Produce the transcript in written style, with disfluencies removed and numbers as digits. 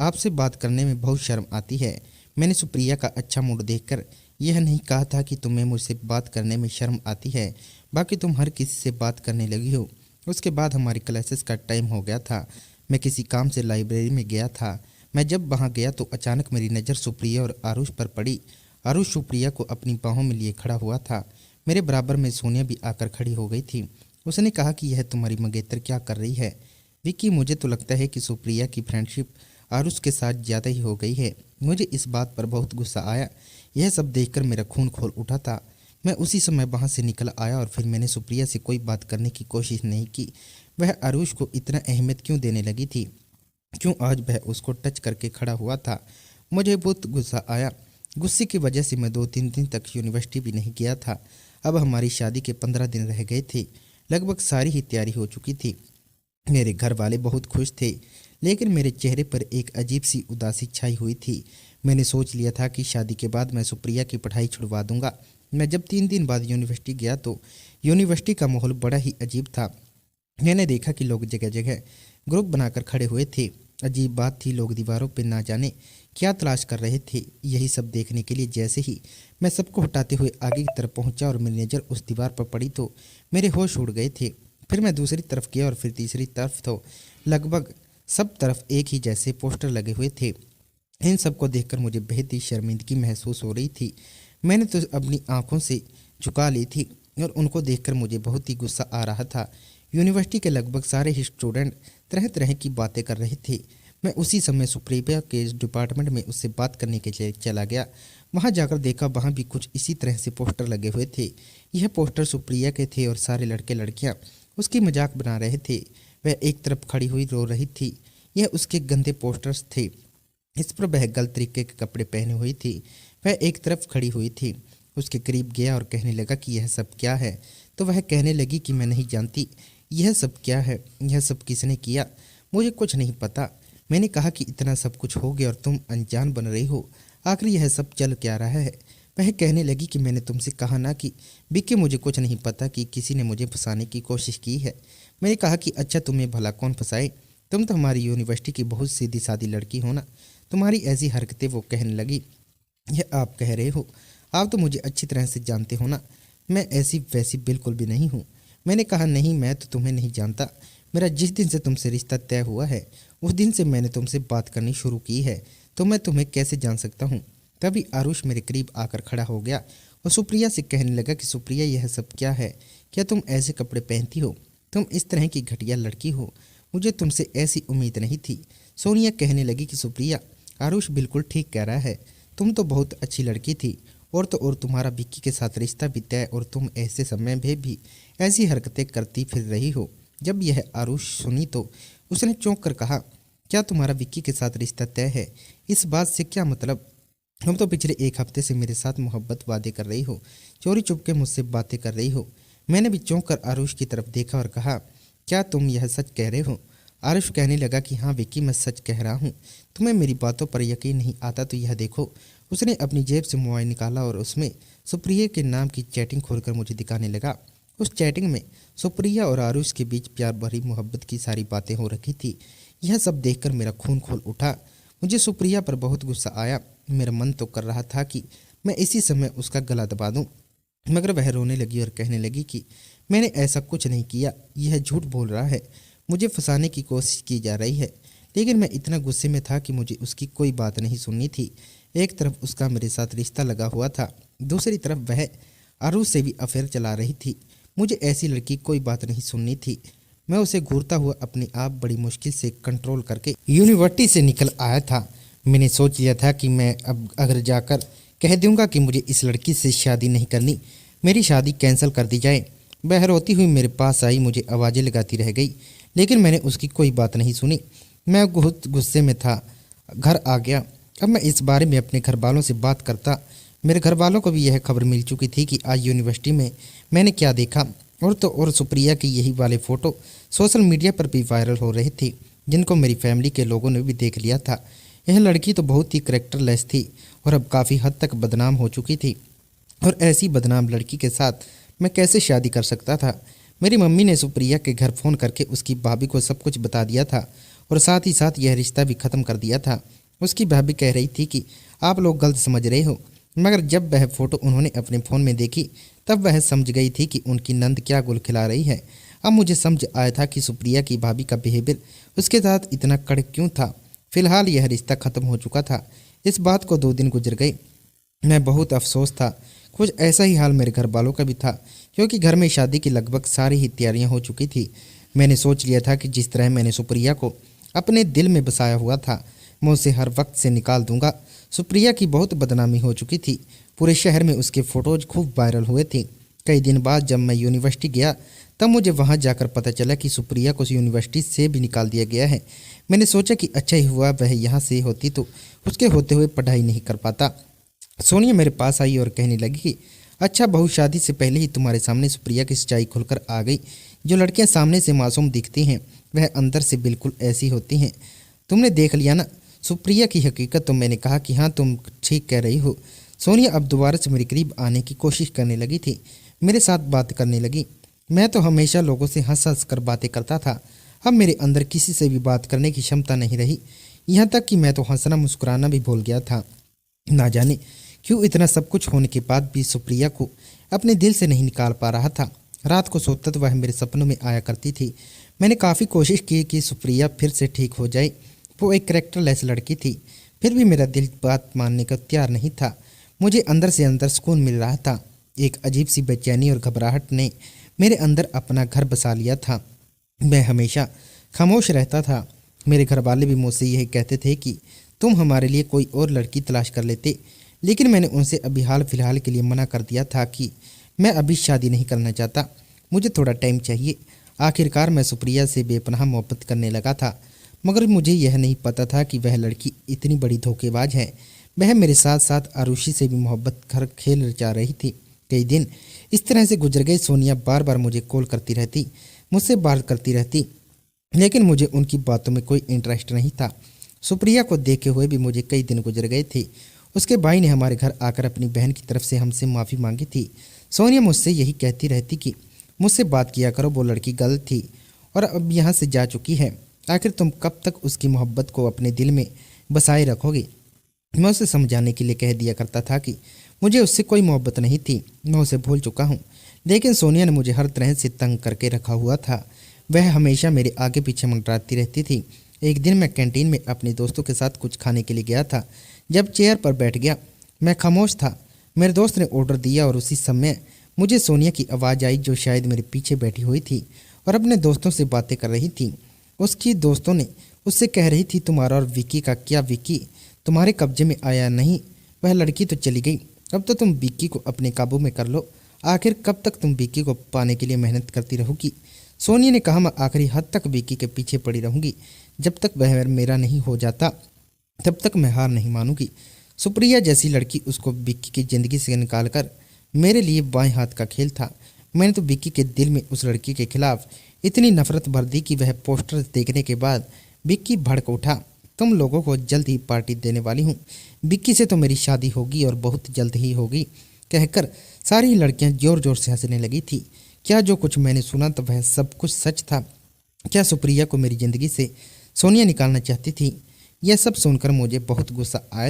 आपसे बात करने में बहुत शर्म आती है। मैंने सुप्रिया का अच्छा मूड देखकर यह नहीं कहा था कि तुम्हें मुझसे बात करने में शर्म आती है, बाकी तुम हर किसी से बात करने लगी हो। उसके बाद हमारी क्लासेस का टाइम हो गया था। मैं किसी काम से लाइब्रेरी में गया था। मैं जब वहाँ गया तो अचानक मेरी नज़र सुप्रिया और आरुष पर पड़ी। आरुष सुप्रिया को अपनी बाहों में लिए खड़ा हुआ था। मेरे बराबर में सोनिया भी आकर खड़ी हो गई थी। उसने कहा कि यह तुम्हारी मंगेतर क्या कर रही है? विक्की, मुझे तो लगता है कि सुप्रिया की फ्रेंडशिप आरुष के साथ ज़्यादा ही हो गई है। मुझे इस बात पर बहुत गुस्सा आया। यह सब देखकर मेरा खून खोल उठा था। मैं उसी समय वहाँ से निकल आया और फिर मैंने सुप्रिया से कोई बात करने की कोशिश नहीं की। वह आरुष को इतना अहमियत क्यों देने लगी थी? क्यों आज वह उसको टच करके खड़ा हुआ था? मुझे बहुत गुस्सा आया। गुस्से की वजह से मैं 2-3 दिन तक यूनिवर्सिटी भी नहीं गया था। अब हमारी शादी के 15 दिन रह गए थे। लगभग सारी ही तैयारी हो चुकी थी। मेरे घर वाले बहुत खुश थे, लेकिन मेरे चेहरे पर एक अजीब सी उदासी छाई हुई थी। मैंने सोच लिया था कि शादी के बाद मैं सुप्रिया की पढ़ाई छुड़वा दूंगा। मैं जब 3 दिन बाद यूनिवर्सिटी गया तो यूनिवर्सिटी का माहौल बड़ा ही अजीब था। मैंने देखा कि लोग जगह जगह ग्रुप बनाकर खड़े हुए थे। अजीब बात थी, लोग दीवारों पर ना जाने क्या तलाश कर रहे थे। यही सब देखने के लिए जैसे ही मैं सबको हटाते हुए आगे की तरफ पहुंचा और मेरी नज़र उस दीवार पर पड़ी तो मेरे होश उड़ गए थे। फिर मैं दूसरी तरफ गया और फिर तीसरी तरफ तो लगभग सब तरफ एक ही जैसे पोस्टर लगे हुए थे। इन सबको देखकर मुझे बेहद ही शर्मिंदगी महसूस हो रही थी। मैंने तो अपनी आंखों से झुका ली थी और उनको देखकर मुझे बहुत ही गुस्सा आ रहा था। यूनिवर्सिटी के लगभग सारे ही स्टूडेंट तरह तरह की बातें कर रहे थे। मैं उसी समय सुप्रिया के डिपार्टमेंट में उससे बात करने के लिए चला गया। वहां जाकर देखा, वहां भी कुछ इसी तरह से पोस्टर लगे हुए थे। यह पोस्टर सुप्रिया के थे और सारे लड़के लड़कियां उसकी मजाक बना रहे थे। वह एक तरफ खड़ी हुई रो रही थी। यह उसके गंदे पोस्टर्स थे। इस पर वह गलत तरीके के कपड़े पहने हुई थी। वह एक तरफ खड़ी हुई थी। उसके करीब गया और कहने लगा कि यह सब क्या है? तो वह कहने लगी कि मैं नहीं जानती यह सब क्या है, यह सब किसने किया, मुझे कुछ नहीं पता। मैंने कहा कि इतना सब कुछ हो गया और तुम अनजान बन रही हो, आखिर यह सब चल क्या रहा है? वह कहने लगी कि मैंने तुमसे कहा ना कि विक्की, मुझे कुछ नहीं पता कि किसी ने मुझे फंसाने की कोशिश की है। मैंने कहा कि अच्छा, तुम्हें भला कौन फंसाए? तुम तो हमारी यूनिवर्सिटी की बहुत सीधी सादी लड़की हो ना, तुम्हारी ऐसी हरकतें। वो कहने लगी, यह आप कह रहे हो? आप तो मुझे अच्छी तरह से जानते हो ना, मैं ऐसी वैसी बिल्कुल भी नहीं हूँ। मैंने कहा, नहीं, मैं तो तुम्हें नहीं जानता। मेरा जिस दिन से तुमसे रिश्ता तय हुआ है उस दिन से मैंने तुमसे बात करनी शुरू की है, तो मैं तुम्हें कैसे जान सकता हूँ? तभी आरुष मेरे करीब आकर खड़ा हो गया और सुप्रिया से कहने लगा कि सुप्रिया, यह सब क्या है? क्या तुम ऐसे कपड़े पहनती हो? तुम इस तरह की घटिया लड़की हो, मुझे तुमसे ऐसी उम्मीद नहीं थी। सोनिया कहने लगी कि सुप्रिया, आरुष बिल्कुल ठीक कह रहा है, तुम तो बहुत अच्छी लड़की थी, और तो और तुम्हारा विक्की के साथ रिश्ता भी तय, और तुम ऐसे समय में भी ऐसी हरकतें करती फिर रही हो। जब यह आरुष सुनी तो उसने चौंक कर कहा, क्या तुम्हारा विक्की के साथ रिश्ता तय है? इस बात से क्या मतलब? तुम तो पिछले 1 हफ्ते से मेरे साथ मोहब्बत वादे कर रही हो, चोरी चुपके मुझसे बातें कर रही हो। मैंने भी चौंक कर आरुष की तरफ देखा और कहा, क्या तुम यह सच कह रहे हो? आरुष कहने लगा कि हाँ विक्की, मैं सच कह रहा हूँ। तुम्हें मेरी बातों पर यकीन नहीं आता तो यह देखो। उसने अपनी जेब से मोबाइल निकाला और उसमें सुप्रिया के नाम की चैटिंग खोलकर मुझे दिखाने लगा। उस चैटिंग में सुप्रिया और आरुष के बीच प्यार भरी मोहब्बत की सारी बातें हो रखी थी। यह सब देखकर मेरा खून खोल उठा। मुझे सुप्रिया पर बहुत गुस्सा आया। मेरा मन तो कर रहा था कि मैं इसी समय उसका गला दबा दूं, मगर वह रोने लगी और कहने लगी कि मैंने ऐसा कुछ नहीं किया, यह झूठ बोल रहा है, मुझे फंसाने की कोशिश की जा रही है। लेकिन मैं इतना गुस्से में था कि मुझे उसकी कोई बात नहीं सुननी थी। एक तरफ उसका मेरे साथ रिश्ता लगा हुआ था, दूसरी तरफ वह आरुष से भी अफेयर चला रही थी। मुझे ऐसी लड़की कोई बात नहीं सुननी थी। मैं उसे घूरता हुआ अपने आप बड़ी मुश्किल से कंट्रोल करके यूनिवर्सिटी से निकल आया था। मैंने सोच लिया था कि मैं अब अगर जाकर कह दूंगा कि मुझे इस लड़की से शादी नहीं करनी, मेरी शादी कैंसिल कर दी जाए। वह रोती हुई मेरे पास आई, मुझे आवाज़ें लगाती रह गई, लेकिन मैंने उसकी कोई बात नहीं सुनी। मैं बहुत गुस्से में था, घर आ गया। अब मैं इस बारे में अपने घर वालों से बात करता। मेरे घर वालों को भी यह खबर मिल चुकी थी कि आज यूनिवर्सिटी में मैंने क्या देखा, और तो और सुप्रिया की यही वाले फ़ोटो सोशल मीडिया पर भी वायरल हो रहे थे, जिनको मेरी फैमिली के लोगों ने भी देख लिया था। यह लड़की तो बहुत ही करेक्टरलेस थी और अब काफ़ी हद तक बदनाम हो चुकी थी, और ऐसी बदनाम लड़की के साथ मैं कैसे शादी कर सकता था? मेरी मम्मी ने सुप्रिया के घर फ़ोन करके उसकी भाभी को सब कुछ बता दिया था और साथ ही साथ यह रिश्ता भी ख़त्म कर दिया था। उसकी भाभी कह रही थी कि आप लोग गलत समझ रहे हो, मगर जब वह फ़ोटो उन्होंने अपने फ़ोन में देखी तब वह समझ गई थी कि उनकी नंद क्या गुल खिला रही है। अब मुझे समझ आया था कि सुप्रिया की भाभी का बिहेवियर उसके साथ इतना कड़क क्यों था। फिलहाल यह रिश्ता ख़त्म हो चुका था। इस बात को 2 दिन गुजर गए। मैं बहुत अफसोस था। कुछ ऐसा ही हाल मेरे घर वालों का भी था, क्योंकि घर में शादी की लगभग सारी ही तैयारियां हो चुकी थी। मैंने सोच लिया था कि जिस तरह मैंने सुप्रिया को अपने दिल में बसाया हुआ था, मैं उसे हर वक्त से निकाल दूंगा। सुप्रिया की बहुत बदनामी हो चुकी थी। पूरे शहर में उसके फ़ोटोज़ खूब वायरल हुए थे। कई दिन बाद जब मैं यूनिवर्सिटी गया तब मुझे वहां जाकर पता चला कि सुप्रिया को उस यूनिवर्सिटी से भी निकाल दिया गया है। मैंने सोचा कि अच्छा ही हुआ वह यहाँ से होती तो उसके होते हुए पढ़ाई नहीं कर पाता। सोनिया मेरे पास आई और कहने लगी कि अच्छा बहू, शादी से पहले ही तुम्हारे सामने सुप्रिया की सच्चाई खुलकर आ गई। जो लड़कियां सामने से मासूम दिखती हैं वह अंदर से बिल्कुल ऐसी होती हैं। तुमने देख लिया ना सुप्रिया की हकीकत। तो मैंने कहा कि हाँ, तुम ठीक कह रही हो। सोनिया अब दोबारा से मेरे करीब आने की कोशिश करने लगी थी, मेरे साथ बात करने लगी। मैं तो हमेशा लोगों से हंस हंस कर बातें करता था। अब मेरे अंदर किसी से भी बात करने की क्षमता नहीं रही। यहाँ तक कि मैं तो हंसना मुस्कुराना भी भूल गया था। ना जाने क्यों इतना सब कुछ होने के बाद भी सुप्रिया को अपने दिल से नहीं निकाल पा रहा था। रात को सोता तो वह मेरे सपनों में आया करती थी। मैंने काफ़ी कोशिश की कि सुप्रिया फिर से ठीक हो जाए। वो एक कैरेक्टरलेस लड़की थी, फिर भी मेरा दिल बात मानने का तैयार नहीं था। मुझे अंदर से अंदर सुकून मिल रहा था। एक अजीब सी बेचैनी और घबराहट ने मेरे अंदर अपना घर बसा लिया था। मैं हमेशा खामोश रहता था। मेरे घर वाले भी मुझसे यही कहते थे कि तुम हमारे लिए कोई और लड़की तलाश कर लेते, लेकिन मैंने उनसे अभी हाल फिलहाल के लिए मना कर दिया था कि मैं अभी शादी नहीं करना चाहता, मुझे थोड़ा टाइम चाहिए। आखिरकार मैं सुप्रिया से बेपनाह मोहब्बत करने लगा था, मगर मुझे यह नहीं पता था कि वह लड़की इतनी बड़ी धोखेबाज है। वह मेरे साथ साथ आरुषि से भी मोहब्बत कर खेल जा रही थी। कई दिन इस तरह से गुजर गए। सोनिया बार बार मुझे कॉल करती रहती, मुझसे बात करती रहती, लेकिन मुझे उनकी बातों में कोई इंटरेस्ट नहीं था। सुप्रिया को देखे हुए भी मुझे कई दिन गुजर गए थे। उसके भाई ने हमारे घर आकर अपनी बहन की तरफ से हमसे माफ़ी मांगी थी। सोनिया मुझसे यही कहती रहती कि मुझसे बात किया करो, वो लड़की गलत थी और अब यहाँ से जा चुकी है। आखिर तुम कब तक उसकी मोहब्बत को अपने दिल में बसाए रखोगे। मैं उसे समझाने के लिए कह दिया करता था कि मुझे उससे कोई मोहब्बत नहीं थी, मैं उसे भूल चुका हूँ। लेकिन सोनिया ने मुझे हर तरह से तंग करके रखा हुआ था। वह हमेशा मेरे आगे पीछे मंडराती रहती थी। एक दिन मैं कैंटीन में अपने दोस्तों के साथ कुछ खाने के लिए गया था। जब चेयर पर बैठ गया मैं खामोश था। मेरे दोस्त ने ऑर्डर दिया और उसी समय मुझे सोनिया की आवाज़ आई, जो शायद मेरे पीछे बैठी हुई थी और अपने दोस्तों से बातें कर रही थी। उसकी दोस्तों ने उससे कह रही थी तुम्हारा और विक्की का क्या, विक्की तुम्हारे कब्जे में आया नहीं, वह लड़की तो चली गई, अब तो तुम विक्की को अपने काबू में कर लो। आखिर कब तक तुम विक्की को पाने के लिए मेहनत करती रहोगी। सोनिया ने कहा मैं आखिरी हद तक विक्की के पीछे पड़ी रहूंगी। जब तक वह मेरा नहीं हो जाता तब तक मैं हार नहीं मानूंगी। सुप्रिया जैसी लड़की उसको विक्की की ज़िंदगी से निकाल कर मेरे लिए बाएं हाथ का खेल था। मैंने तो विक्की के दिल में उस लड़की के खिलाफ इतनी नफरत भर दी कि वह पोस्टर देखने के बाद विक्की भड़क उठा। तुम लोगों को जल्द ही पार्टी देने वाली हूँ, विक्की से तो मेरी शादी होगी और बहुत जल्द ही होगी, कहकर सारी लड़कियां जोर जोर से हंसने लगी थी। क्या जो कुछ मैंने सुना तो वह सब कुछ सच था। क्या सुप्रिया को मेरी ज़िंदगी से सोनिया निकालना चाहती थी। यह सब सुनकर मुझे बहुत गुस्सा आया।